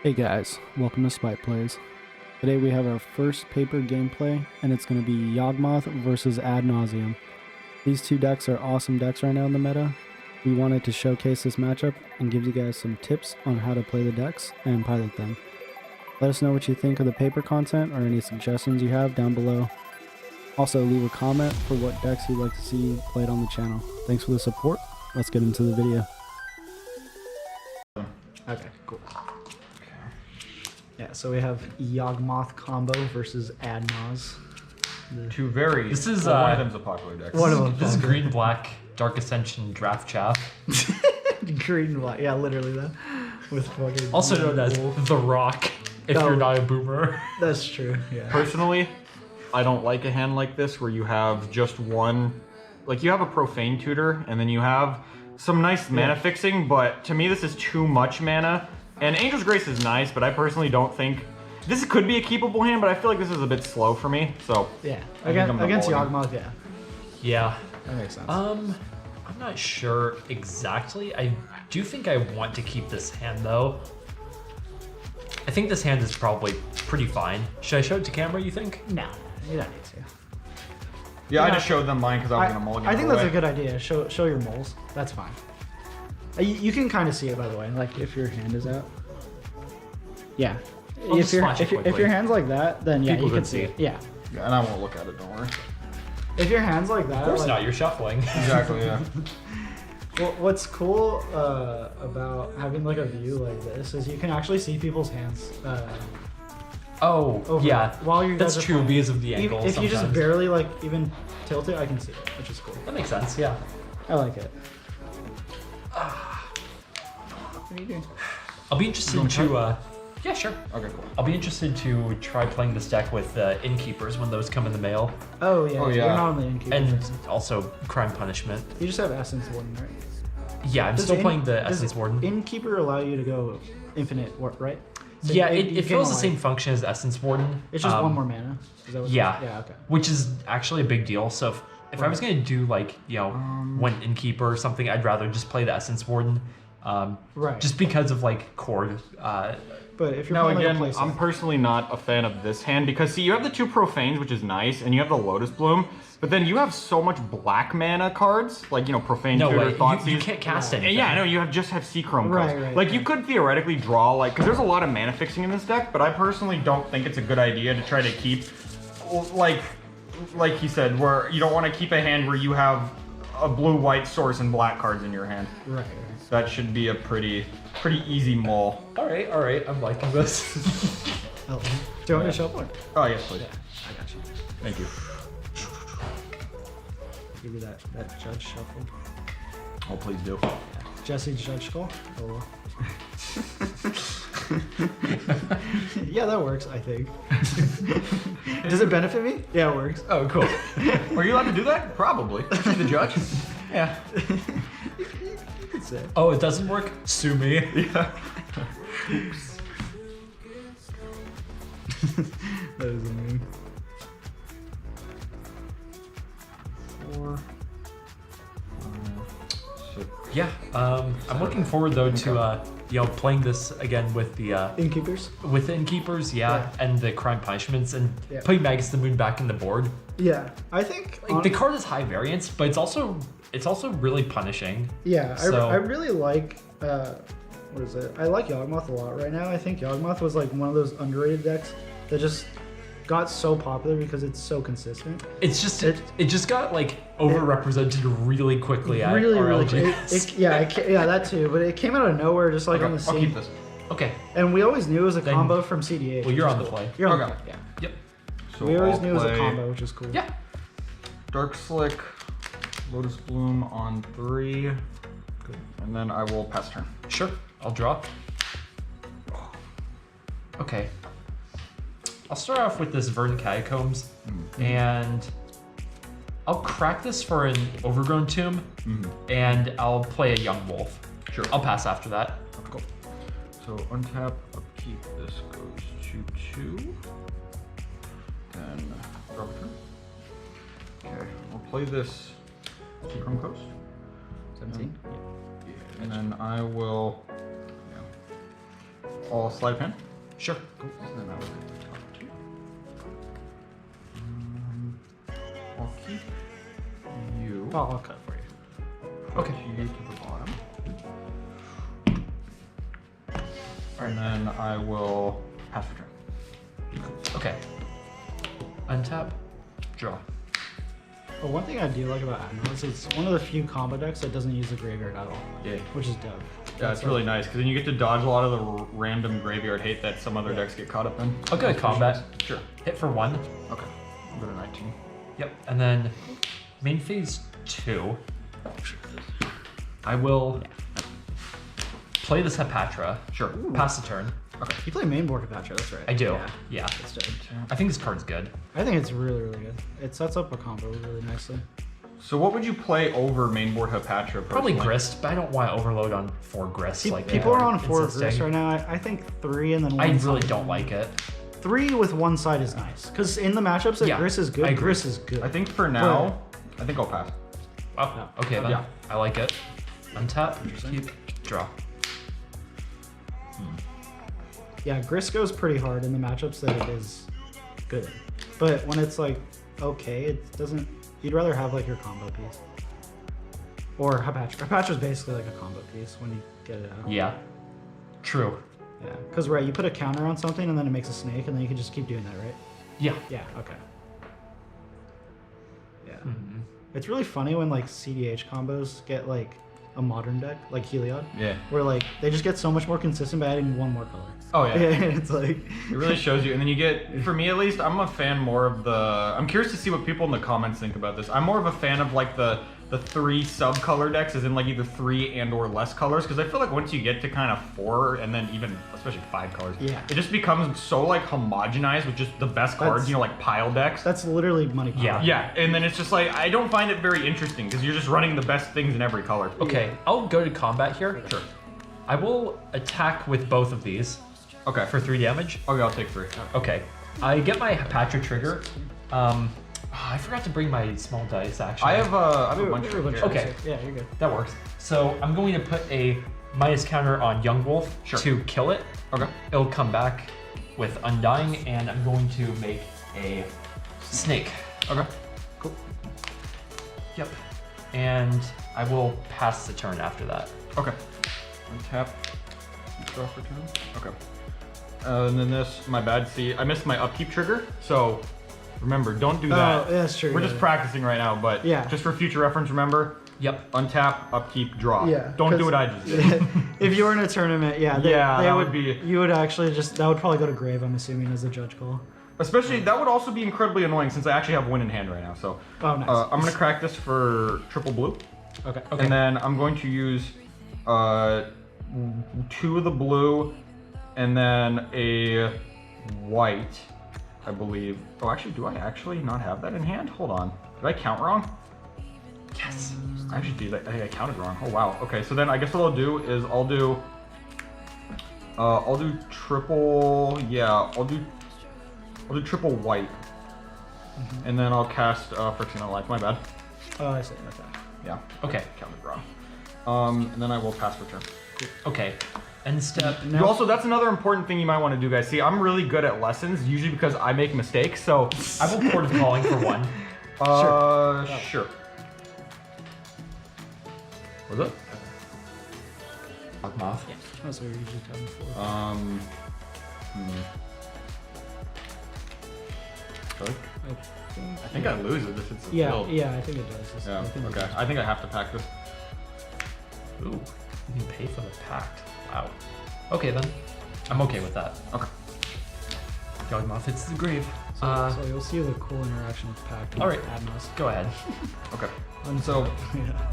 Hey guys, welcome to Spite Plays. Today we have our first paper gameplay, and it's going to be Yawgmoth versus Nauseam. These two decks are awesome decks right now in the meta. We wanted to showcase this matchup and give you guys some tips on how to play the decks and pilot them. Let us know what you think of the paper content or any suggestions you have down below. Also leave a comment for what decks you'd like to see played on the channel. Thanks for the support. Let's get into the video. Okay, cool. Yeah, so we have Yawgmoth combo versus Adnaz. Two very. This is one of them's a popular deck. One of them. This is green black Dark Ascension Draft Chaff, Green and black, yeah, literally that. With fucking. also known as the Rock. If Oh. you're not a boomer, That's true. Yeah. Personally, I don't like a hand like this where you have just one. Like you have a profane tutor and then you have some nice mana fixing, but to me this is too much mana. And Angel's Grace is nice, but I personally don't think this could be a keepable hand. But I feel like this is a bit slow for me. So Yeah. I think I'm the Against Mulligan. Yawgmoth, yeah, yeah. that makes sense. I'm not sure exactly. I do think I want to keep this hand though. I think this hand is probably pretty fine. Should I show it to camera? You think? No, you don't need to. yeah, I just showed them mine because I was gonna mulligan. I think it that's a away. good idea. Show your moles. That's fine. You can kind of see it, by the way, like if your hand is out. Yeah. I'll If just your flash it if your quickly. hand's like that, then yeah, People you can can see see it. Yeah. Yeah, and I won't look at it. Don't worry. If your hand's like that, Of course like, not. You're shuffling. Exactly. Yeah. Well, what's cool about having like a view like this is you can actually see people's hands. Oh, Over yeah. while you That's guys are true playing. because of the Even angle. if you just sometimes. barely like even tilt it, I can see it, which is cool. That makes sense. Yeah. I like it. What are you doing? I'll be interested to. Yeah, sure. Okay. Cool. I'll be interested to try playing this deck with innkeepers when those come in the mail, Oh yeah, Oh, you're yeah. not on the innkeeper. and person. also crime punishment. You just have Essence Warden, right? Yeah, I'm Does still in- playing the does Essence Warden. Innkeeper allow you to go infinite, right? So Yeah, you it gain fills the life. same function as Essence Warden. It's just one more mana. Is that what Yeah. Yeah. Okay. Which is actually a big deal. So if I was gonna do like one innkeeper or something, I'd rather just play the Essence Warden. Right. Just because of like chord. But if you're Now playing again, like a place, I'm personally not a fan of this hand because see, you have the two profanes, which is nice, and you have the Lotus Bloom, but then you have so much black mana cards, like profane No tutor, way, Thoughtseized. you can't cast And anything. yeah, I know you just have Seachrome Right, cards. right, like you right. could theoretically draw because there's a lot of mana fixing in this deck, but I personally don't think it's a good idea to try to keep like he said, where you don't want to keep a hand where you have a blue-white source and black cards in your hand. right. That should be a pretty easy mull. All right, I'm liking this. Oh, do you want me to shuffle? Oh yes, please. I got you. Thank you. Give you that judge shuffle. Oh, please do. Jesse Judge Skull. Oh. Yeah, that works, I think. Does it benefit me? Yeah, it works. Oh, cool. Are you allowed to do that? Probably. Be the judge. Yeah. You could say. Oh, it doesn't work? Sue me. Yeah. That is a meme. 4, 5, 6. Yeah, I'm looking forward though to playing this again with the Innkeepers? innkeepers, and the crime punishments, and Yeah. putting Magus the Moon back in the board. Yeah, I think. Like, the card is high variance, but it's also really punishing. Yeah, So- I really like. What is it? I like Yawgmoth a lot right now. I think Yawgmoth was like one of those underrated decks that just got so popular because it's so consistent. It's just it just got like overrepresented really quickly at Really, really. RLGs. Yeah, that too. But it came out of nowhere, just like on the I'll keep scene. this. Okay. And we always knew it was a Then- combo from CDH. Well, you're which on is the cool. play. You're on Okay. the play. Yeah. Yep. So We always I'll knew it was a play combo, which is cool. Yeah. Dark Slick, Lotus Bloom on 3, and then I will pass turn. Sure. I'll draw. Okay. I'll start off with this Verdant Catacombs, and I'll crack this for an Overgrown Tomb, and I'll play a Young Wolf. Sure. I'll pass after that. Cool. So untap, upkeep. This goes to 2. Then drop a turn. Okay, I'll play this Seachrome Coast. 17. And then I will I'll slide a pen. Sure. And then I will get the top two. I'll keep you. Oh, I'll cut for you. Okay. You to the bottom. And then I will pass the turn. Okay. Untap. Draw. But one thing I do like about Admiral is it's one of the few combo decks that doesn't use the graveyard at all. Yeah. Which is dope. Yeah, it's really nice because then you get to dodge a lot of the random graveyard hate that some other decks get caught up in. I'll go to combat. Sure. Hit for 1. Okay. I'll go to 19. Yep. And then main phase 2. I will play this Hepatra. Sure. Pass the turn. Okay. You play main board Hepatra, that's right. I do. Yeah. Yeah. That's dope. I think this card's good. I think it's really, really good. It sets up a combo really nicely. So what would you play over mainboard Hepatra? Probably personally? Grist, but I don't want to overload on 4 Grists. Like People are on 4 insisting. Grist right now. I think 3 and then 1 I side. really don't like it. 3 with 1 side is nice. Because in the matchups that Yeah, Grist is I good, agree. Grist is good. I think for now, I think I'll pass. Oh, okay then. Yeah. I like it. Untap, keep, draw. Yeah, Grist goes pretty hard in the matchups that it is good. But when it's like okay, it doesn't. You'd rather have like your combo piece. Or Hepatra. Hepatra's basically like a combo piece when you get it out. Yeah. True. Yeah. Because right, you put a counter on something and then it makes a snake and then you can just keep doing that, right? Yeah. Yeah, okay. Yeah. Mhm. It's really funny when like CDH combos get like a modern deck, like Heliod, Yeah. where like they just get so much more consistent by adding 1 more color. Oh yeah. It's like It really shows you, and then you get, for me at least, I'm a fan more of the, I'm curious to see what people in the comments think about this. I'm more of a fan of like the 3 sub-color decks, as in like either 3 and or less colors, because I feel like once you get to kind of 4, and then even, especially 5 colors, Yeah. it just becomes so like homogenized with just the best cards, That's- like pile decks. that's literally money power. Yeah. Yeah, and then it's just like, I don't find it very interesting, because you're just running the best things in every color. Okay, I'll go to combat here. Sure. I will attack with both of these Okay. for 3 damage. Okay, I'll take 3. Okay. I get my Hepatra trigger. I forgot to bring my small dice actually. I have a bunch You're a bunch of of Okay. shit. Yeah, you're good. That works. So I'm going to put a minus counter on Yawgmoth Sure. to kill it. Okay. It'll come back with Undying, and I'm going to make a snake. Okay. Cool. Yep. And I will pass the turn after that. Okay. Untap. Draw for turn. Okay. And then this, my bad. See, I missed my upkeep trigger. So remember, don't do that. Oh, that's true. We're yeah. just practicing right now, but Yeah. just for future reference, remember, Yep. untap, upkeep, draw. Yeah, Don't do 'cause- what I just did. If you were in a tournament, yeah, Yeah, that would would be- You would actually just that would probably go to grave. I'm assuming as a judge call. Especially, that would also be incredibly annoying since I actually have win in hand right now. So Oh, nice. I'm going to crack this for triple blue. Okay. Okay. And then I'm going to use 2 of the blue and then a white, I believe. Oh, actually, do I actually not have that in hand? Hold on. Did I count wrong? Yes. I actually did. I counted wrong. Oh, wow. Okay, so then I guess what I'll do is I'll do triple, yeah, I'll do triple white. And then I'll cast Friction on Life. My bad. Oh, I see. Okay. Yeah, Okay. counted wrong. And then I will pass return. Okay. End step. You also, that's another important thing you might want to do, guys. See, I'm really good at lessons, usually because I make mistakes, so... I will Port of Calling for 1. Sure. Was it? Yawgmoth. That's what we usually tell them for. I think I lose it if it's a Yeah, field. yeah, I think it does. Yeah, I think it okay. does. I think I have to pack this. Ooh. You can pay for the pact. Wow. Okay then. I'm okay with that. Okay. Yawgmoth hits the grave. So you'll see the cool interaction with Pact. and all right. Adnos. Go ahead. Okay. And So, yeah.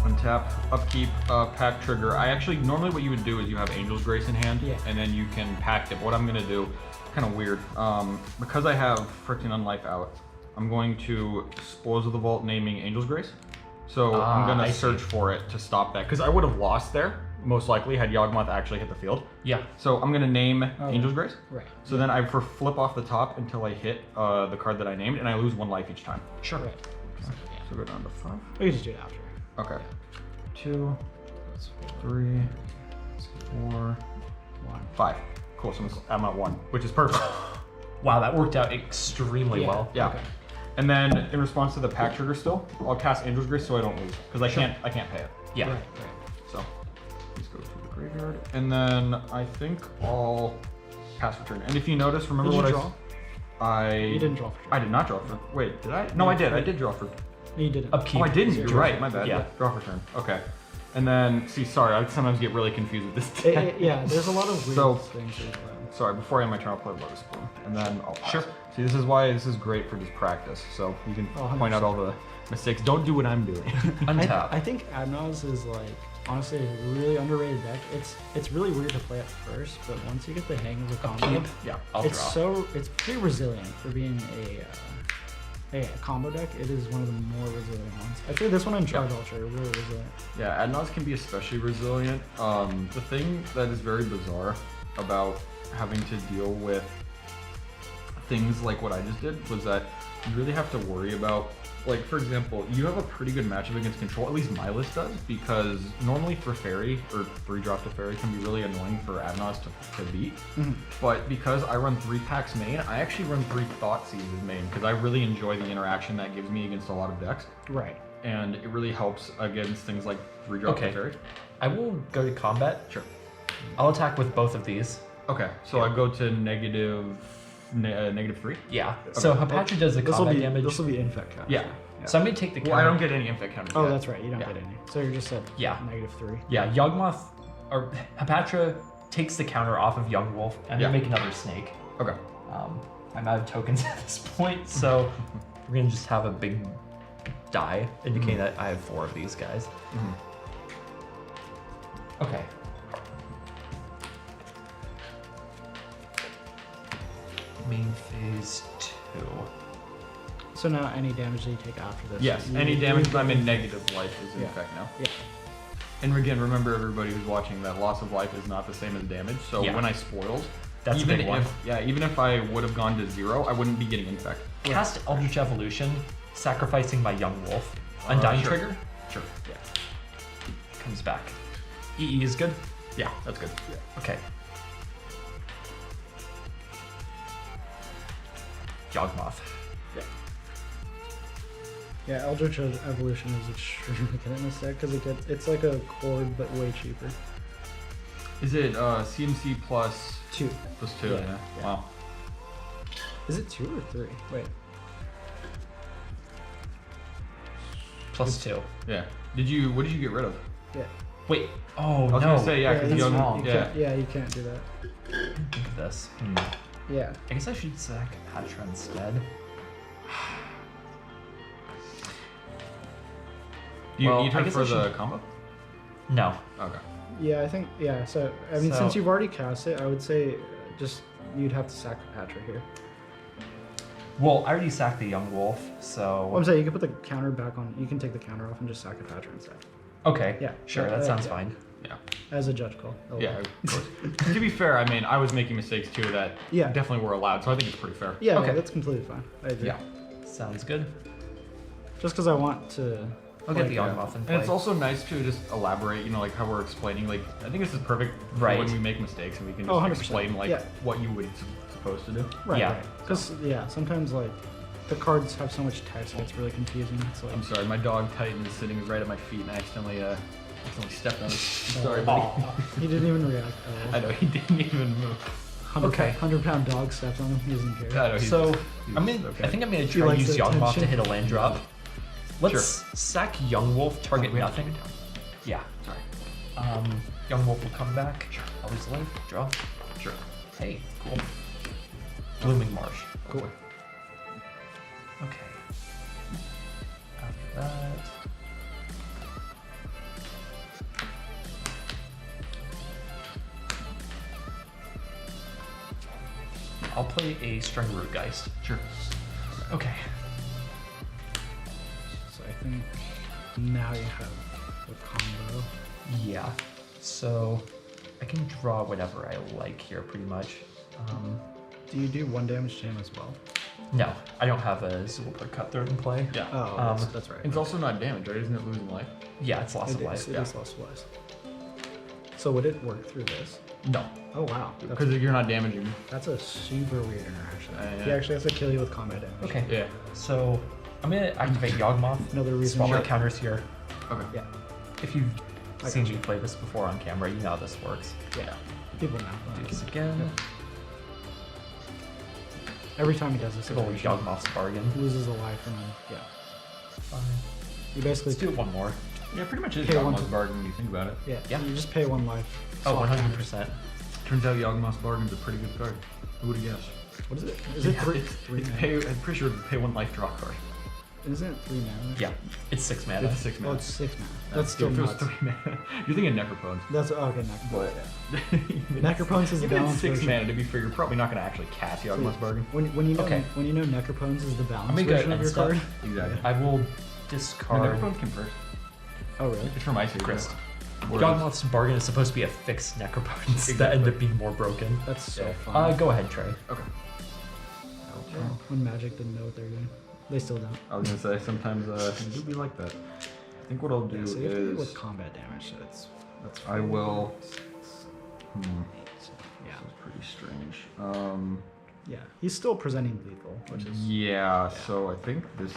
untap, upkeep, pack trigger. I actually, normally what you would do is you have Angel's Grace in hand, Yeah. and then you can pack it. What I'm gonna do, kind of weird, because I have Frickin' Unlife out, I'm going to Spoils of the Vault naming Angel's Grace. So I'm I gonna see. search for it to stop that, because I would have lost there, most likely, had Yawgmoth actually hit the field. Yeah. So I'm gonna name Oh, Angel's Grace. Right. So then I flip off the top until I hit the card that I named, and I lose 1 life each time. Sure. Right. So go down to 5. We can just do it after. Okay. 2, 3, 4, 5. Cool, so I'm at 1, which is perfect. Wow, that worked out extremely Yeah. well. Yeah. Okay. And then in response to the pack trigger still, I'll cast Angel's Grace so I don't lose. Because I can't pay it. Yeah. Right. So let's go to the graveyard. And then I think I'll cast return. And if you notice, remember Did you what draw? You didn't draw for. I did not draw for. Wait, did I? No, I did. I did draw for. You didn't. Upkeep. Oh, I didn't. You're right. My bad. Yeah. Draw for turn. Okay. And then, see, sorry, I sometimes get really confused with this deck. Yeah, there's a lot of weird So- things that you play. Sorry, before I end my turn, I'll play Lotus Bloom. And then I'll pass. Sure. See, this is why this is great for just practice. So you can Oh, point out all the mistakes. Don't do what I'm doing. Untap. I think Adnos is like honestly a really underrated deck. It's really weird to play at first, but once you get the hang of the combo, Upkeep. Yeah. I'll draw. it's pretty resilient for being a combo deck. It is one of the more resilient ones. I think this one in Charge Ultra are really resilient. Yeah, Adnos can be especially resilient. The thing that is very bizarre about having to deal with things like what I just did was that you really have to worry about, like, for example, you have a pretty good matchup against control, at least my list does, because normally for Fairy, or 3-drop to Fairy can be really annoying for Adnos to beat. But because I run 3 packs main, I actually run 3 Thought Seizes main, because I really enjoy the interaction that gives me against a lot of decks. Right. And it really helps against things like 3-drop to Okay. Fairy. I will go to combat. Sure. I'll attack with both of these. Okay, so I go to negative 3. Yeah. So Hapatra does the combat damage. This will be infect count. Yeah. So I'm gonna take the counter. Well, I don't get any infect counter. Oh, yet. that's right. You don't Yeah. get any. So you're just at Yeah. -3. Yeah, Yawgmoth or Hapatra takes the counter off of Yawgmoth and Yeah. then make another snake. Okay. I'm out of tokens at this point, so we're gonna just have a big die indicating that I have 4 of these guys. Okay. Main phase 2. So now any damage that you take after this. Yes, you- any you damage get I'm in infect. negative life is Yeah. infect now. Yeah. And again, remember everybody who's watching that loss of life is not the same as damage. So Yeah. when I spoiled, That's a even big one. even if I would have gone to 0, I wouldn't be getting infect. Cast Eldritch Evolution, sacrificing my young wolf. Undying Sure. trigger Sure. comes back. EE is good. Yeah, that's good. Okay. Yawgmoth. Yeah, Eldritch Evolution is extremely good in this deck because it's like a chord but way cheaper. Is it CMC plus 2. plus 2? Yeah, Yeah. yeah. Wow. Is it 2 or 3? Wait. +2. Yeah. What did you get rid of? Yeah. Wait. Oh I was no. gonna say yeah, because that's young. wrong. You Yeah. can't, yeah, you can't do that. Think of this. Yeah. I guess I should sack Hapatra instead. Do you Well, need I her guess for I the should- combo? No. Okay. Yeah, I think, yeah, so, I mean, So- since you've already cast it, I would say just, you'd have to sack Patra here. Well, I already sacked the young wolf, so. Well, I'm saying you can put the counter back on, you can take the counter off and just sack a Patra instead. Okay. Yeah. Sure, Yeah, that sounds yeah. fine. Yeah. As a judge call. Oh, Yeah, of course. To be fair, I mean, I was making mistakes too that Yeah. definitely were allowed, so I think it's pretty fair. Yeah, Okay. yeah, that's completely fine. I agree. Yeah. Sounds good. Just because I want to. I'll get like, the Yawgmoth in play. And it's also nice to just elaborate, like how we're explaining. Like, I think this is perfect for Right. when we make mistakes and we can Oh, just 100%. explain like Yeah. what you would supposed to do. Right, Yeah. right. Because, yeah, sometimes, like, the cards have so much text, it's really confusing. It's like, I'm sorry, my dog Titan is sitting right at my feet, and I accidentally stepped on it. Sorry, buddy. Aw. he didn't even react. I know he didn't even move. 100-pound dog stepped on him. He doesn't care. I know, he's So just- he's I just okay. think I'm gonna He try to likes use the Yawgmoth to attention. hit a land drop. Let's sack Young Wolf, target we have to nothing. take it Yeah. Sorry. Young Wolf will come back. I'll lose life. Draw. Sure. Hey, cool. Blooming Marsh. Cool. Okay. After that. I'll play a String Root Geist. Sure. Okay. So I think now you have the combo. Yeah. So I can draw whatever I like here, pretty much. Do you do 1 damage to him as well? No, I don't have a Sideboard Cutthroat in play. Yeah. Oh, that's right. It's also not damage, right? Isn't it losing life? Yeah, it's loss of life. It is loss of life. So would it work through this? No. Oh wow. Because you're not damaging. That's a super weird interaction. Yeah. He actually has to kill you with combat damage. Okay. Yeah. So I'm gonna activate Yawgmoth. Another reason. Swap my Sure. counters here. Okay. Yeah. If you've seen me play this before on camera, you know how this works. Yeah. People know. Do this again. Every time he does this, Good old iteration, Yawgmoth's bargain. he loses a life and then Fine. you basically Let's do it one more. Yeah, pretty much is Pay one Yawgmoth's to- bargain when you think about it. yeah, Yeah. you just pay 1 life. Oh, swap 100%. Turns out Yawgmoth's bargain's a pretty good card. Who would have guessed? counters. What is it? Is it three? It's mana? pay. I'm pretty sure it's pay 1 life draw card. Isn't it 3 mana? Yeah, it's 6 mana. It's 6 Oh, mana. it's 6 mana. That's still if it was nuts. 3 mana. You're thinking Necropones. That's okay. Necropones. But Necropones is the even at balance 6 version. mana, to be fair, you're probably not going to actually cast Yawgmoth's bargain. When you know Okay. when you know Necropones is the balance I'm gonna go version of end your step. card. Exactly. I will I mean, discard. Necropones can first. Oh really? It's from Icy. Chris. Whereas- Yawgmoth's bargain is supposed to be a fixed Necropones that end up being more broken. That's so Yeah. fun. Go ahead, Trey. Okay. When Magic didn't know what they were doing, they still don't. I was gonna say sometimes it do be like that. I think what I'll do So you have to do it with is combat damage. So that's I will. yeah. This is pretty strange. Yeah, he's still presenting lethal, which is Yeah. So I think this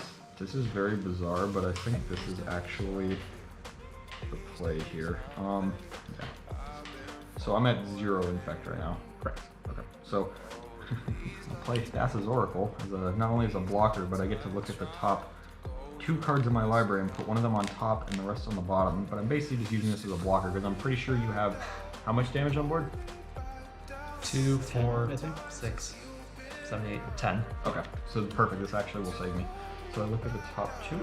is very bizarre, but I think this is actually the play here. Yeah. So I'm at 0 infect right now. correct. Okay. So I'll play Stasis Oracle as not only as a blocker, but I get to look at the top 2 cards in my library and put one of them on top and the rest on the bottom. But I'm basically just using this as a blocker because I'm pretty sure you have how much damage on board? 2, 4, I think. 6, 7, 8, 10. Okay, so perfect. This actually will save me. So I look at the top 2. You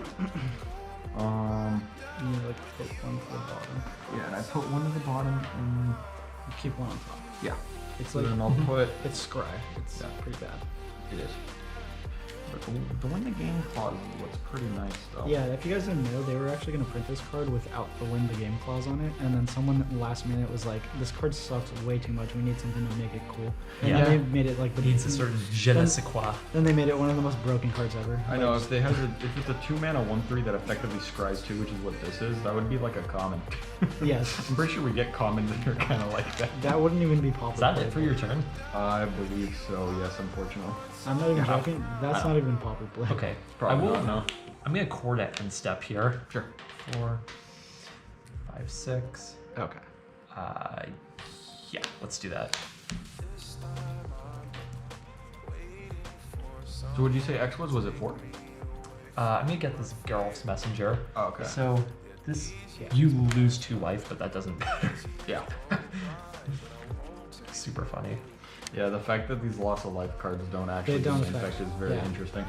need to, like put one to the bottom. Yeah, and I put one to the bottom, and You keep one on top. yeah. It's So like then I'll put. it's scry. It's Yeah. pretty bad. It is. But the win the game clause is what's pretty nice though. Yeah, if you guys didn't know, they were actually going to print this card without the win the game clause on it, and then someone last minute was like, "This card sucks way too much. We need something to make it cool." And Yeah. they made it like the Needs a certain je ne sais quoi. Then they made it one of the most broken cards ever. I know if they had if it's a 2 mana 1/3 that effectively scries 2, which is what this is, that would be like a common. Yes, I'm pretty sure we get commons that are kind of like that. that wouldn't even be popular. Is that it for your turn? I believe so. Yes, unfortunately. I'm not even Yeah. joking. That's not even popular play. Okay. Probably I will. not, no. I'm gonna chord it and step here. Sure. 4, 5, 6. Okay. Yeah, let's do that. So would you say X was? Was it 4? I'm gonna get this Geralt's Messenger. Oh, okay. So this, Yeah. you lose 2 life, but that doesn't matter. Yeah. Super funny. Yeah, the fact that these loss of life cards don't actually don't give affect- infect is very yeah. interesting.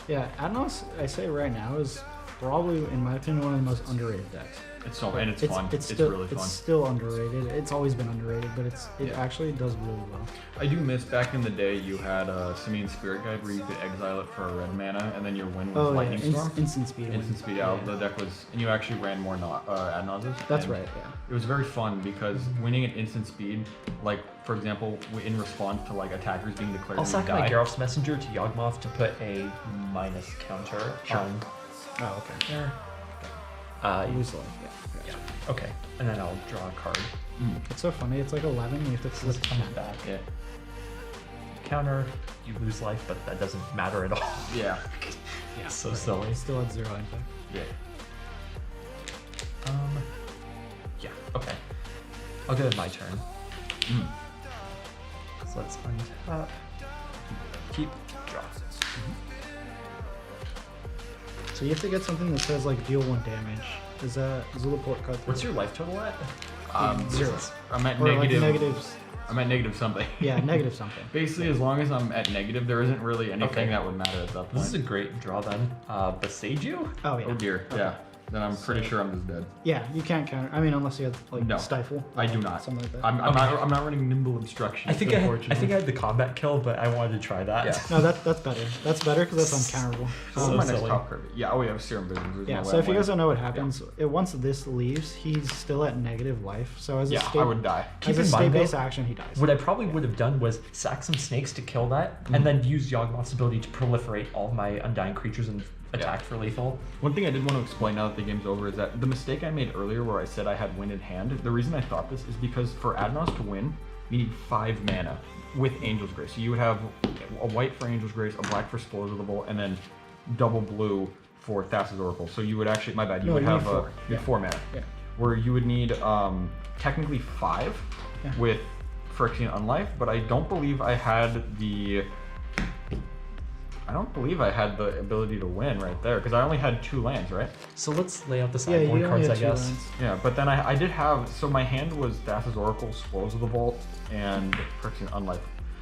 Yeah, Adnos, I say right now, is probably, in my opinion, one of the most underrated decks. It's so and it's fun. It's still, really fun. It's still underrated. It's always been underrated, but it Yeah. actually does really well. I do miss back in the day you had a Simeon Spirit Guide where you could exile it for a red mana and then your win was Oh, yeah, Lightning Storm. instant speed. win. Instant speed out. The deck was, and you actually ran more ad nauseam. That's and right, yeah. It was very fun because winning at instant speed, like for example, in response to like attackers being declared I'll to sack my die. Geralt's Messenger to Yawgmoth to put a minus counter on Oh, okay. there. Lose life, yeah. Okay, and then I'll draw a card. It's so funny. It's like 11. You have to So this flip. comes back. Yeah. Counter, you lose life, but that doesn't matter at all. Yeah. Yeah, So silly. Still at 0 impact. Yeah. Yeah, okay. I'll go to my turn. So let's untap. Keep, draw. So you have to get something that says like deal 1 damage. Is that Zulaport cut? What's your life total at? 0? I'm at Or like negative. negatives. I'm at negative something. Yeah, negative something. Basically, as long as I'm at negative, there isn't really anything Okay. that would matter at that point. This is a great draw then. Besage Oh yeah. Oh dear. Okay. Yeah. Then I'm pretty sure I'm just dead. Yeah, you can't counter. I mean, unless you have like No. stifle. I do not. Something like that. I'm not running nimble obstruction. I think I had the combat kill, but I wanted to try that. Yeah. No, that's better. That's better because that's uncounterable. So So my next silly. top card. Yeah. Oh, we have Serum Vision. There's Yeah, no so way if I'm you guys winning. don't know what happens, once this leaves, he's still at negative life. So as a Yeah, state, I would die. Keep as a in mind, state-based though, action, he dies. What I probably would have done was sack some snakes to kill that, and then use Yawgmoth's ability to proliferate all of my Undying creatures and attack for lethal. One thing I did want to explain now that the game's over is that the mistake I made earlier where I said I had win in hand, the reason I thought this is because for Adnos to win, you need 5 mana with Angel's Grace. So you would have a white for Angel's Grace, a black for Spoils of the Bolt, and then double blue for Thassa's Oracle. So you would actually, my bad, you would have 4 mana. Yeah. Where you would need technically 5 with Phyrexian Unlife, but I don't believe I had the ability to win right there because I only had 2 lands, right? So let's lay out the Yeah, sideboard you only cards, I had 2 guess. lands. Yeah, but then I did have, so my hand was Thassa's Oracle, Spoils of the Vault, and Phyrexian Unlife.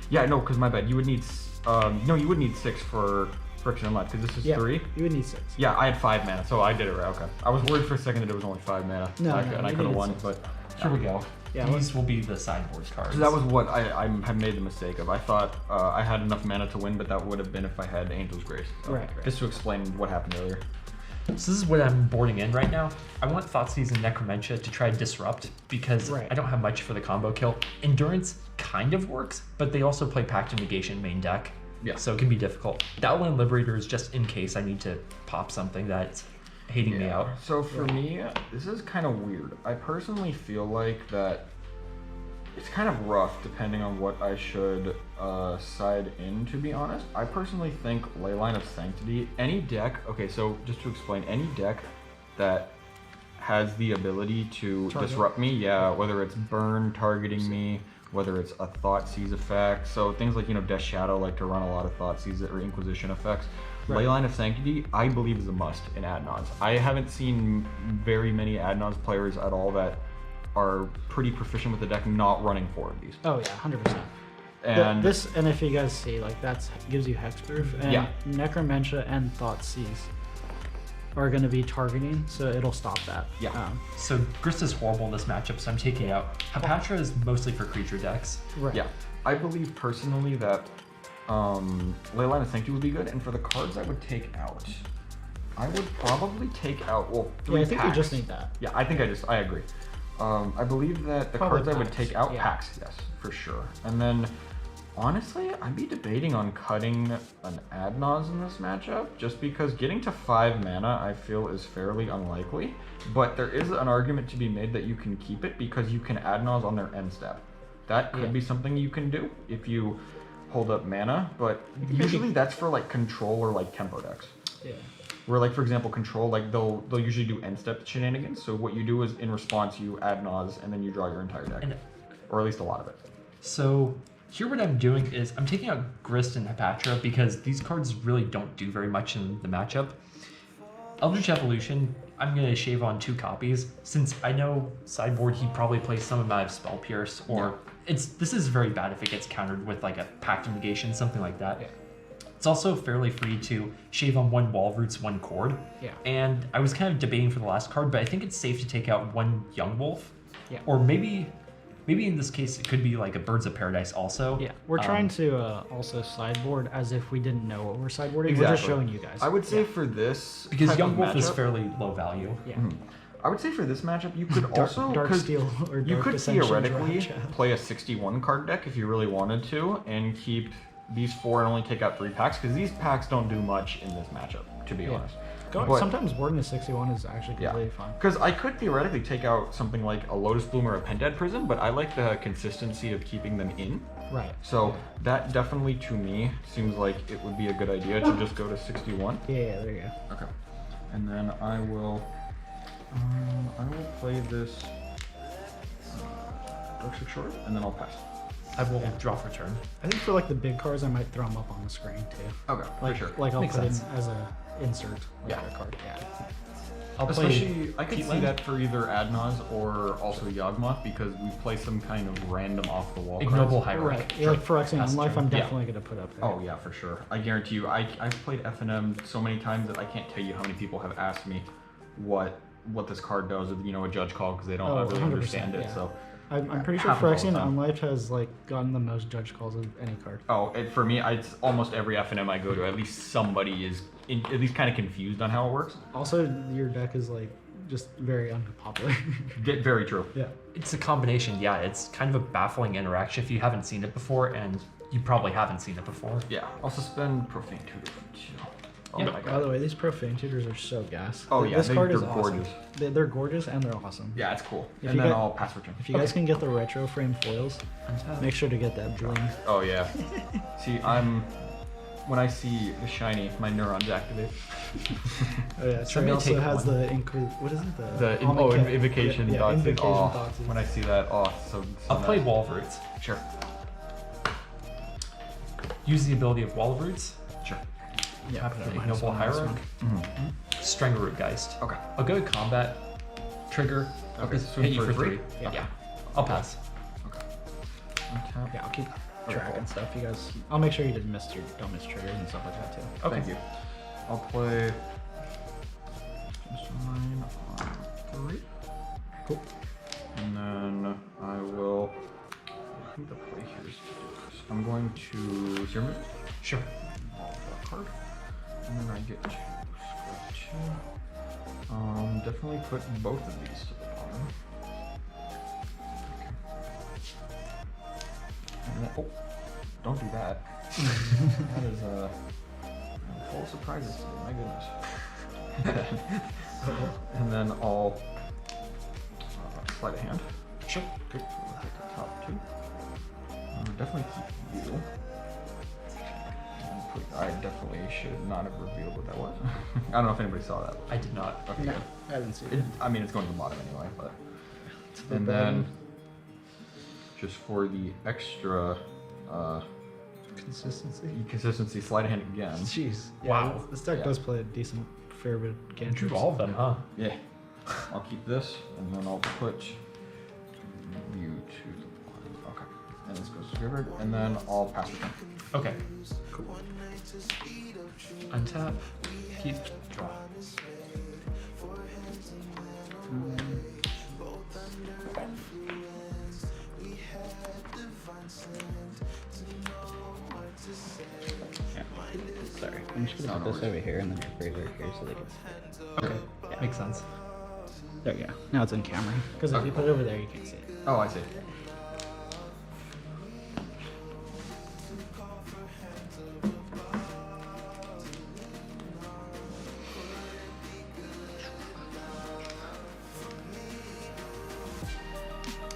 Yeah, no, because my bad, you would need, you would need 6 for Phyrexian Unlife because this is 3. You would need 6. Yeah, I had 5 mana, so I did it right, okay. I was worried for a second that it was only 5 mana, No, and I you could have needed won, 6. but... Here we go. Yeah, These will be the sideboard cards. So that was what I had made the mistake of. I thought I had enough mana to win, but that would have been if I had Angel's Grace. So, Right. Just to explain what happened earlier. So this is what I'm boarding in right now. I want Thoughtseize and Necromentia to try and disrupt because I don't have much for the combo kill. Endurance kind of works, but they also play Pact of Negation main deck. Yeah. So it can be difficult. The Outland Liberator is just in case I need to pop something that's hating me out. So for me, this is kind of weird. I personally feel like that it's kind of rough depending on what I should side in, to be honest. I personally think Leyline of Sanctity, any deck, okay, so just to explain, any deck that has the ability to disrupt me, whether it's burn targeting me, whether it's a Thoughtseize effect, so things like, Death Shadow like to run a lot of Thoughtseize or Inquisition effects. Leyline of Sanctity, I believe, is a must in Adnons. I haven't seen very many Adnons players at all that are pretty proficient with the deck not running 4 of these. Oh yeah, 100%. And And if you guys see, like, that's gives you hexproof, and Necromentia and Thoughtseize are going to be targeting, so it'll stop that. Yeah. So Grist is horrible in this matchup, so I'm taking out. Hapatra is mostly for creature decks. Right. Yeah, I believe personally that Leyline of Sanctity would be good, and for the cards I would take out, I would probably take out, 3 I think packs. you just need that. Yeah, I agree. I believe that the Probably cards I would packs, take out, yeah. packs, yes, for sure. And then, honestly, I'd be debating on cutting an Adnaz in this matchup, just because getting to 5 mana, I feel, is fairly unlikely. But there is an argument to be made that you can keep it, because you can Adnaz on their end step. That could be something you can do if you hold up mana, but usually that's for, like, control or, like, tempo decks. Yeah. Where, like, for example, control, like, they'll usually do end step shenanigans. So what you do is, in response, you add Naz, and then you draw your entire deck. Or at least a lot of it. So here what I'm doing is I'm taking out Grist and Hapatra because these cards really don't do very much in the matchup. Eldritch Evolution, I'm going to shave on 2 copies. Since I know sideboard, he'd probably play some amount of Spell Pierce, or this is very bad if it gets countered with like a Pact of Negation, something like that. Yeah. It's also fairly free to shave on 1 Wall Roots, 1 Chord. Yeah. And I was kind of debating for the last card, but I think it's safe to take out 1 Yawgmoth. Yeah. Or maybe in this case it could be like a Birds of Paradise also. Yeah, we're trying to also sideboard as if we didn't know what we're sideboarding. We're just showing you guys. I would say for this Because type of Yawgmoth is matchup- fairly low value. Yeah. I would say for this matchup, you could also Dark 'cause Steel or you Dark could Ascension theoretically draft. play a 61 card deck if you really wanted to, and keep these 4 and only take out 3 packs, because these packs don't do much in this matchup, to be honest. But- Sometimes boarding a 61 is actually completely fine. Because I could theoretically take out something like a Lotus Bloom or a Pentad Prism, but I like the consistency of keeping them in. Right. So that definitely, to me, seems like it would be a good idea to just go to 61. Yeah, there you go. Okay. And then I will play this Dark Short, and then I'll pass. I will draw for turn. I think for like the big cards, I might throw them up on the screen too. Okay, Like, for sure. like I'll Makes put sense. in as a insert like a card. Yeah. I'll Especially, I could see Peatland. that for either Adnaz or also Yawgmoth, because we play some kind of random off-the-wall Ignoble cards. Hierarch. Right. Yeah, like Phyrexian That's Unlife, true. I'm Yeah. definitely gonna put up there. Oh yeah, for sure. I guarantee you. I've played FNM so many times that I can't tell you how many people have asked me what this card does, with a judge call, because they don't really 100%, understand it. yeah. So, I'm pretty sure Happens all the Phyrexian time. Unlife has like gotten the most judge calls of any card. for me, it's almost every FNM I go to. At least somebody is at least kind of confused on how it works. Also, your deck is like just very unpopular. Very true. Yeah. It's a combination, yeah. It's kind of a baffling interaction if you haven't seen it before, and you probably haven't seen it before. Yeah. I'll suspend Profane Tutor for 2. Oh Yeah. my By god. the way, these profane tutors are so gas. Oh yeah, this card is they're awesome. gorgeous. They're gorgeous and they're awesome. Yeah, it's cool. If And you then got- I'll pass return. If you guys can get the retro frame foils, Untap. make sure to get that bling. Oh yeah. See, when I see the shiny, my neurons activate. Oh yeah, Trey Somebody also take has one. the what is it? Invocation yeah, dots. invocation Oh, dots. when I see that, oh, so I'll play nice. Wall of Roots. Sure. Use the ability of Wall of Roots. Sure. Yeah, Tap put the it Ignoble -1, Hierarch. Mm-hmm. Strangleroot Geist. Okay. I'll go combat. Trigger. Okay, Just so hit you for for three? 3. Yeah. Yeah. I'll pass. Okay. Untap. Yeah, I'll keep Okay, track cool. and stuff. You guys, I'll make sure you don't miss triggers and stuff like that too. Okay. Thank you. I'll play mine on 3. Cool. And then I will. I think the play here is. I'm going to zero move. Sure. Draw that card. And then I get to square 2. Definitely put both of these to the bottom. Okay. And then, oh, don't do that. That is I'm full of surprises today, my goodness. And then I'll slide a hand. Sure. Okay, so we'll take the top 2. Definitely keep you. I definitely should not have revealed what that was. I don't know if anybody saw that. I did not. Okay, No, good. I didn't see It, I mean, it's going to the bottom anyway, but. the And bottom. then, just for the extra consistency, slide a hand again. Jeez. Yeah, Wow. This deck Yeah. does play a decent fair bit of Drew cantrips. all of them, huh? Yeah. I'll keep this, and then I'll put you to the bottom. Okay. And this goes to graveyard, and then I'll pass it down. Okay. Cool. Untap. Keep. Draw. Yeah. Sorry. I'm just gonna No, put no this worries. over here and then your graveyard here so they can see it. Okay. Makes sense. There you go. Now it's in camera. Because if you put it over there, you can't see it. Oh, I see.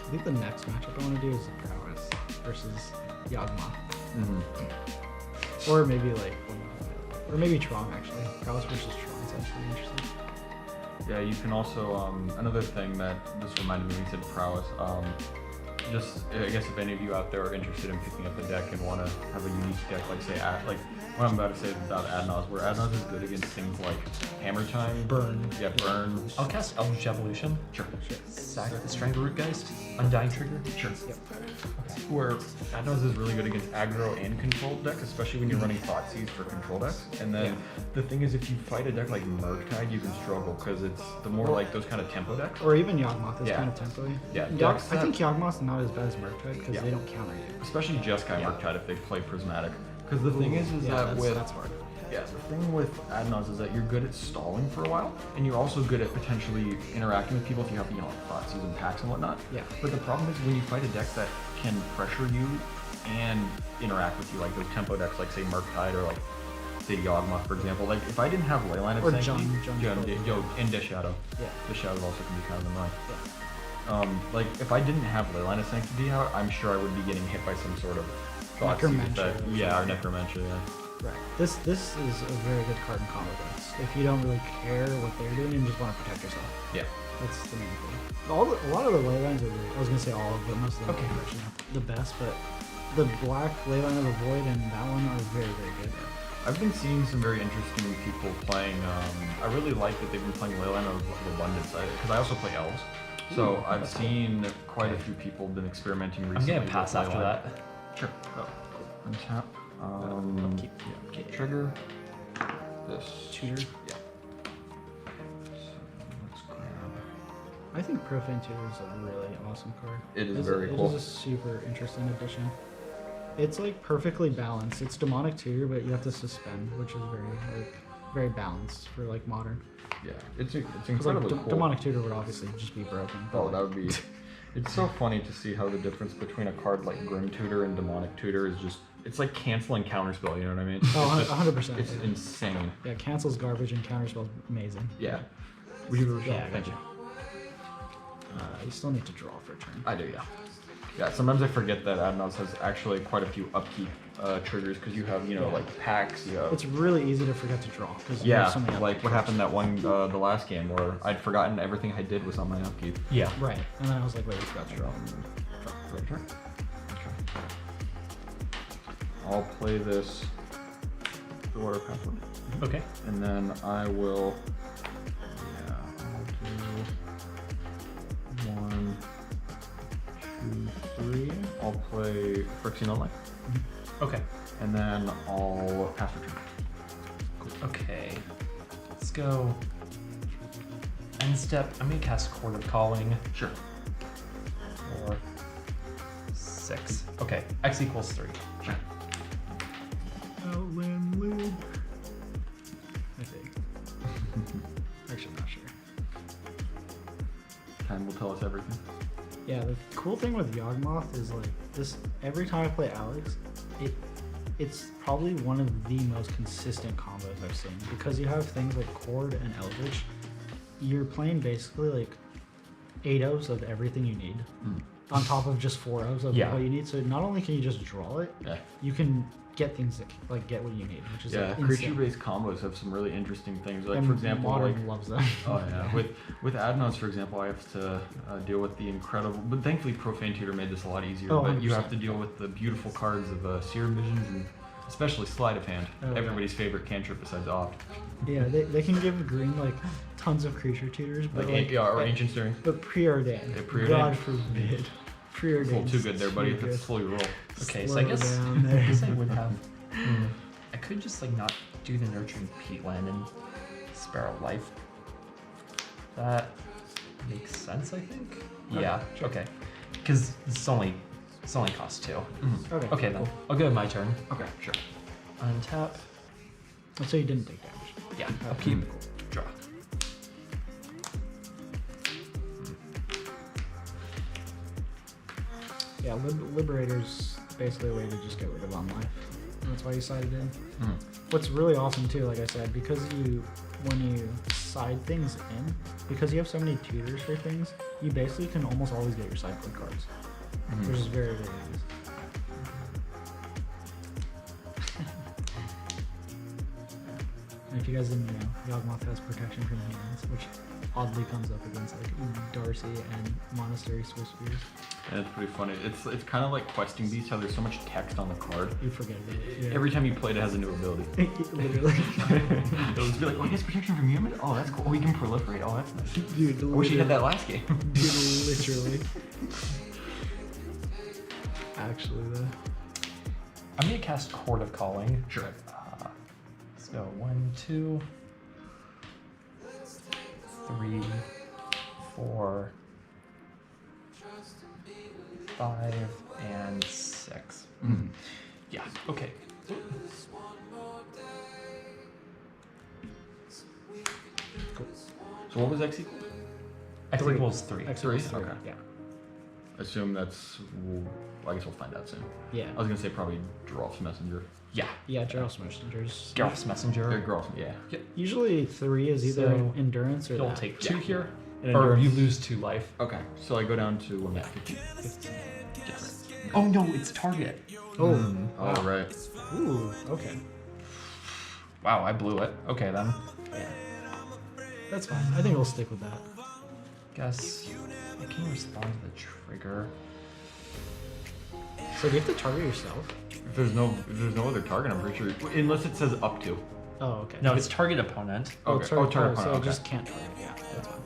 I think the next matchup I want to do is Prowess versus Yawgmoth. Or maybe like, or maybe Trong actually. Prowess versus Trong sounds pretty interesting. Yeah, you can also, another thing that this reminded me when you said prowess, just, I guess if any of you out there are interested in picking up a deck and want to have a unique deck, like say, like what I'm about to say about Adnos, where Adnos is good against things like Hammer Time. Burn. Yeah, Burn. I'll cast Eldritch Evolution. Sure. Sack the Strangleroot Geist. Undying Trigger. Sure. Yep. Where Adnos is really good against aggro and control decks, especially when you're running Thoughtseize for control decks. And then the thing is, if you fight a deck like Murktide, you can struggle because it's the more like those kind of tempo decks. Or even Yawgmoth is Yeah. kind of tempo-y. Yeah, Yawg- decks I that- think Yawgmoth's not as bad as Murktide because Yeah. they don't counter you. Especially Jeskai Yeah. Murktide if they play Prismatic. Because the thing is that that's hard. Yeah, the thing with Adnos is that you're good at stalling for a while, and you're also good at potentially interacting with people if you have, like Thoughtseize and packs and whatnot. Yeah. But the problem is when you fight a deck that can pressure you and interact with you, like those tempo decks, like say Murktide or like say Yawgmoth, for example. Like if I didn't have Leyline of Or Sanctity, John and Dish Shadow. Yeah. Dish Shadow also can be kind of annoying. Yeah. Like if I didn't have Leyline of Sanctity out, I'm sure I would be getting hit by some sort of Thoughtseize Necromancer effect. or Yeah, or something. Necromancer. Yeah. Right. This is a very good card in combo decks. If you don't really care what they're doing and just want to protect yourself. Yeah. That's the main thing. A lot of the leylines are really, I was gonna say all of them, most of them are actually not the best, but the black leyline of the void and that one are very, very good. I've been seeing some very interesting people playing. I really like that they've been playing Leyline of Abundance because I also play Elves. So I've seen quite a few people been experimenting I'm recently. gonna pass with after Leyline. that. Sure. Untap. Keep Trigger. This. Tutor. Yeah. So let's grab. I think Profane Tutor is a really awesome card. It is It's very It cool. is a super interesting addition. It's like perfectly balanced. It's Demonic Tutor, but you have to suspend, which is very balanced for like modern. Yeah, it's 'Cause, like, incredibly cool. Demonic Tutor would obviously just be broken. but, Oh, like, that would be. It's so funny to see how the difference between a card like Grim Tutor and Demonic Tutor is just, it's like canceling counterspell, you know what I mean? Oh, It's just- 100%. It's insane. Yeah, cancels garbage and counterspell's amazing. Yeah. Yeah, Thank you. You still need to draw for a turn. I do, yeah. Yeah, sometimes I forget that Adnos has actually quite a few upkeep triggers because you have, you know, Yeah. like packs, you have... It's really easy to forget to draw because Yeah, have so many like upkeep what triggers. happened that one, the last game where I'd forgotten everything I did was on my upkeep. Yeah. Right, and then I was like, wait, I forgot to draw. For a turn. I'll play this the water password. Okay. And then I will, yeah, I'll do 1, 2, 3. I'll play Phyrexian Online. Okay. And then I'll pass a turn. Okay. Let's go. End step. I'm gonna cast Chord of Calling. Sure. 4, 6. Okay. X equals 3. Sure. Outland Loop. I think. Actually, I'm not sure. Time will tell us everything. Yeah, the cool thing with Yawgmoth is like this. Every time I play Alex, it's probably one of the most consistent combos I've seen because you have things like Chord and Eldritch. You're playing basically like 8-ofs of everything you need, on top of just 4-ofs of Yeah. what you need. So not only can you just draw it, Yeah. you can get things that like get what you need, which is Yeah, like insane. creature-based combos have some really interesting things. Like And for example, Modern like loves them. oh yeah, with Adnos for example, I have to deal with the incredible. But thankfully, Profane Tutor made this a lot easier. Oh, but you 100%. have to deal with the beautiful cards of Seer Visions and especially Sleight of Hand, Oh, yeah. everybody's favorite cantrip besides Opt. Yeah, they can give green like tons of creature tutors, but Like, yeah, or but- Ancient Stirring. But preordained. Yeah, preordained. God forbid. It's Preordained. a little too good there, buddy. too Let's good. slowly roll. Okay, so Slow I guess down there. I guess I would have. I could just like not do the Nurturing Peatland and spare a life. That makes sense, I think. Yeah. sure. Okay. Because it's only costs 2. Okay. Okay then. I'll go my turn. Okay, sure. Untap. Let's say you didn't take damage. Yeah. Okay, Upkeep. cool. Draw. Yeah, Liberator's basically a way to just get rid of unlife. And that's why you sided in. What's really awesome too, like I said, because when you side things in, because you have so many tutors for things, you basically can almost always get your sideboard cards, which is very, very nice. And if you guys didn't know, Yawgmoth has protection from hands, which oddly comes up against like Darcy and Monastery Swiss Spears. And it's pretty funny. It's kind of like Questing Beast, how there's so much text on the card. You forget it. Yeah. Every time you play it, it has a new ability. Literally. It'll just be like, oh, he has protection from human? Oh, that's cool. Oh, he can proliferate. Oh, that's nice. Dude, I wish he had that last game. Dude, literally. Actually, though. I'm gonna cast Chord of Calling. Sure. Let's go 1, 2, 3, 4, 5, and 6. Yeah. Okay. So what was X equal? X 3. equals 3. X Three? equals 3. Okay. Yeah. Assume that's. Well, I guess we'll find out soon. Yeah. I was gonna say probably Geralf's Messenger. Yeah. Yeah, Geralt's Messengers. Geralf's Messenger. Geralf's, yeah. Usually 3 is either So, endurance or You'll that. take 2 Yeah. here, And or you endurance. lose 2 life. Okay, so I go down to 150. 15. Yes. Oh no, it's target. Oh. Oh, right. Ooh. Okay. Wow, I blew it. Okay then. Yeah. That's fine. I think we'll stick with that. Guess I can respond to the trigger. So do you have to target yourself? If there's no other target, I'm pretty sure. Unless it says up to. Oh, okay. No, it's target opponent. Okay. target, target so opponent, it okay. just can't target. Yeah, that's fine.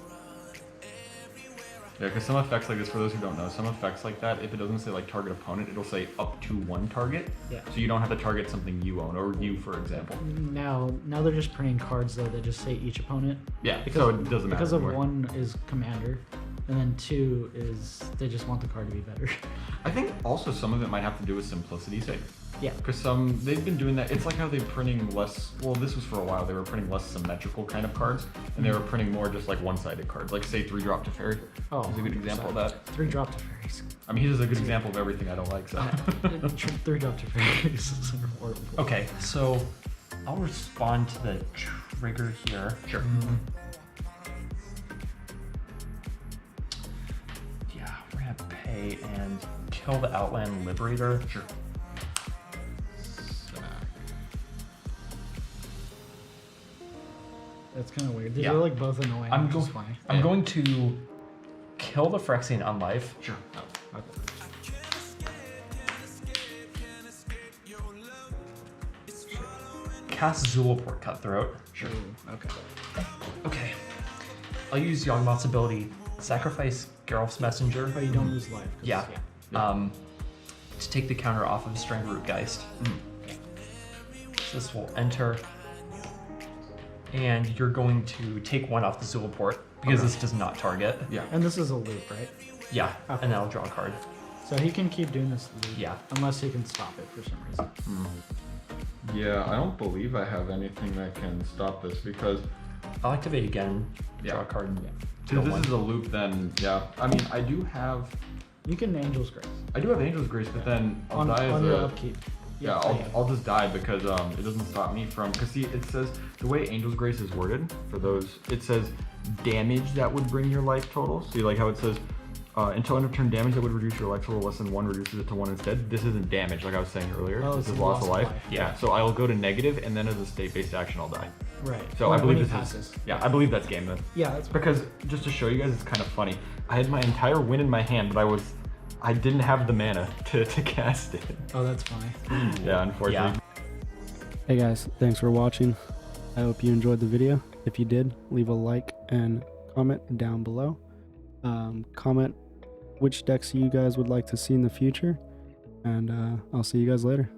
Yeah, because some effects like this, for those who don't know, some effects like that, if it doesn't say like target opponent, it'll say up to 1 target. Yeah. So you don't have to target something you own, or you, for example. Now they're just printing cards though that just say each opponent. Yeah, Because, so it doesn't matter because of anymore. 1 is commander, And then 2 is they just want the card to be better. I think also some of it might have to do with simplicity's sake. Yeah. Because they've been doing that. It's like how they're printing less. Well, this was for a while. They were printing less symmetrical kind of cards, and they were printing more just like one-sided cards. Like say 3-drop to fairy. Oh, is a good example of that. 3-drop to fairies. I mean, he's a good example of everything I don't like. So. 3-drop to fairies are horrible. Okay, so I'll respond to the trigger here. Sure. Yeah, we're gonna pay and kill the Outland Liberator. Sure. That's kind of weird. These Yeah. are like both annoying. I'm which is going. funny. I'm going to kill the Phyrexian Unlife. Sure. Oh, okay. Cast Zulaport Cutthroat. Sure. Ooh, okay. Okay. I'll use Yawgmoth's ability. Sacrifice Geralf's Messenger. But you don't lose life. 'cause- Yeah. To take the counter off of Stranglerootgeist. This will enter. And you're going to take 1 off the Zulaport because this does not target. Yeah. And this is a loop, right? Yeah, Okay. and then I'll draw a card. So he can keep doing this loop. Yeah. Unless he can stop it for some reason. Yeah, I don't believe I have anything that can stop this because I'll activate again, draw Yeah. a card. if this is a loop, then yeah. I mean, I do have Angel's Grace. Angel's Grace, but then I'll die as on your a upkeep. yeah. I'll just die because it doesn't stop me from because see it says the way Angel's Grace is worded for those it says damage that would bring your life total. See like how it says. Until end of turn damage that would reduce your life total less than 1 reduces it to 1 instead. This isn't damage like I was saying earlier. Oh, this it's is loss of life. Yeah. So I will go to negative and then as a state-based action I'll die. Right. So When I believe he this passes. is yeah, I believe that's game then. Yeah, that's Because just to show you guys, it's kind of funny. I had my entire win in my hand, but I didn't have the mana to cast it. Oh, that's funny. Yeah, unfortunately. Hey guys, thanks for watching. I hope you enjoyed the video. If you did, leave a like and comment down below. Comment which decks you guys would like to see in the future, and I'll see you guys later.